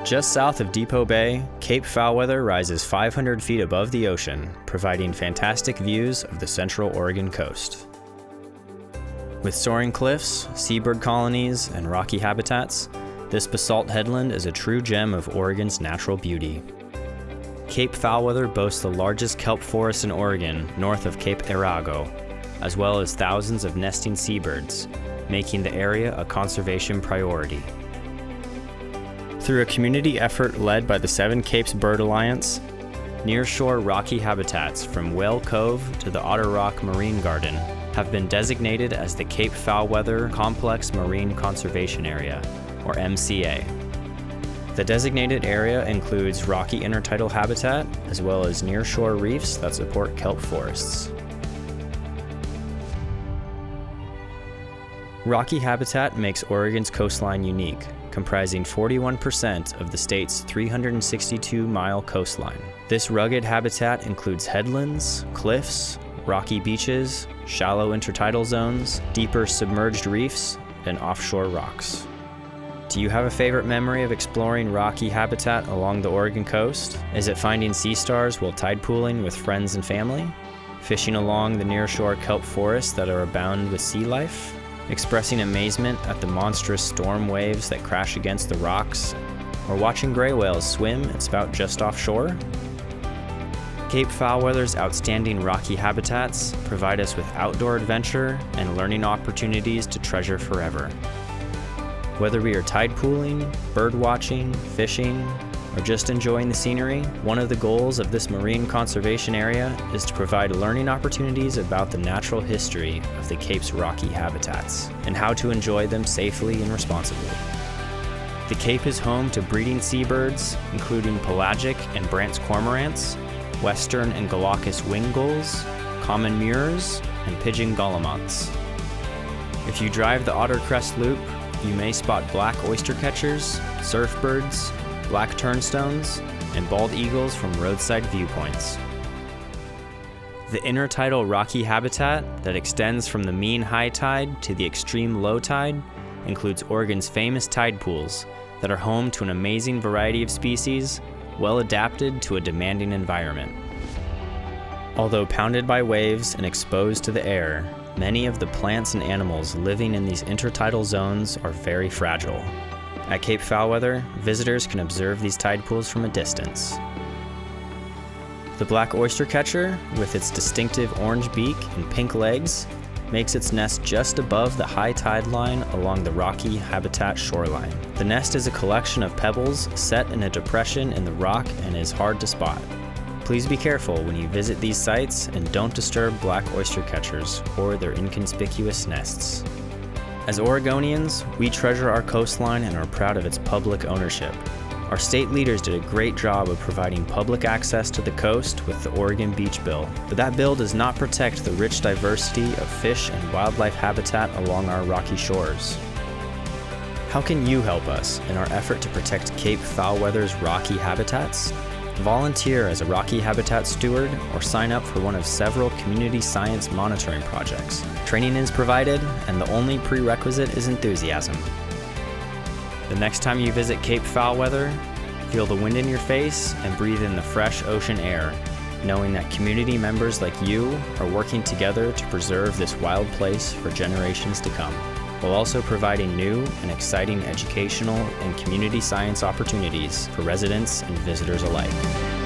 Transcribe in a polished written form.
Just south of Depot Bay, Cape Foulweather rises 500 feet above the ocean, providing fantastic views of the central Oregon coast. With soaring cliffs, seabird colonies, and rocky habitats, this basalt headland is a true gem of Oregon's natural beauty. Cape Foulweather boasts the largest kelp forest in Oregon, north of Cape Arago, as well as thousands of nesting seabirds, making the area a conservation priority. Through a community effort led by the Seven Capes Bird Alliance, nearshore rocky habitats from Whale Cove to the Otter Rock Marine Garden have been designated as the Cape Foulweather Complex Marine Conservation Area, or MCA. The designated area includes rocky intertidal habitat, as well as nearshore reefs that support kelp forests. Rocky habitat makes Oregon's coastline unique, comprising 41% of the state's 362-mile coastline. This rugged habitat includes headlands, cliffs, rocky beaches, shallow intertidal zones, deeper submerged reefs, and offshore rocks. Do you have a favorite memory of exploring rocky habitat along the Oregon coast? Is it finding sea stars while tide pooling with friends and family? Fishing along the nearshore kelp forests that are abound with sea life? Expressing amazement at the monstrous storm waves that crash against the rocks? Or watching gray whales swim and spout just offshore? Cape Foulweather's outstanding rocky habitats provide us with outdoor adventure and learning opportunities to treasure forever. Whether we are tide pooling, bird watching, fishing, or just enjoying the scenery, one of the goals of this marine conservation area is to provide learning opportunities about the natural history of the Cape's rocky habitats and how to enjoy them safely and responsibly. The Cape is home to breeding seabirds, including pelagic and Brandt's cormorants, western and glaucous winged gulls, common murres, and pigeon guillemots. If you drive the Otter Crest Loop, you may spot black oystercatchers, surfbirds, black turnstones, and bald eagles from roadside viewpoints. The intertidal rocky habitat that extends from the mean high tide to the extreme low tide includes Oregon's famous tide pools that are home to an amazing variety of species, well adapted to a demanding environment. Although pounded by waves and exposed to the air, many of the plants and animals living in these intertidal zones are very fragile. At Cape Foulweather, visitors can observe these tide pools from a distance. The black oystercatcher, with its distinctive orange beak and pink legs, makes its nest just above the high tide line along the rocky habitat shoreline. The nest is a collection of pebbles set in a depression in the rock and is hard to spot. Please be careful when you visit these sites and don't disturb black oystercatchers or their inconspicuous nests. As Oregonians, we treasure our coastline and are proud of its public ownership. Our state leaders did a great job of providing public access to the coast with the Oregon Beach Bill, but that bill does not protect the rich diversity of fish and wildlife habitat along our rocky shores. How can you help us in our effort to protect Cape Foulweather's rocky habitats? Volunteer as a rocky habitat steward or sign up for one of several community science monitoring projects. Training is provided, and the only prerequisite is enthusiasm. The next time you visit Cape Foulweather, feel the wind in your face and breathe in the fresh ocean air, knowing that community members like you are working together to preserve this wild place for generations to come, while also providing new and exciting educational and community science opportunities for residents and visitors alike.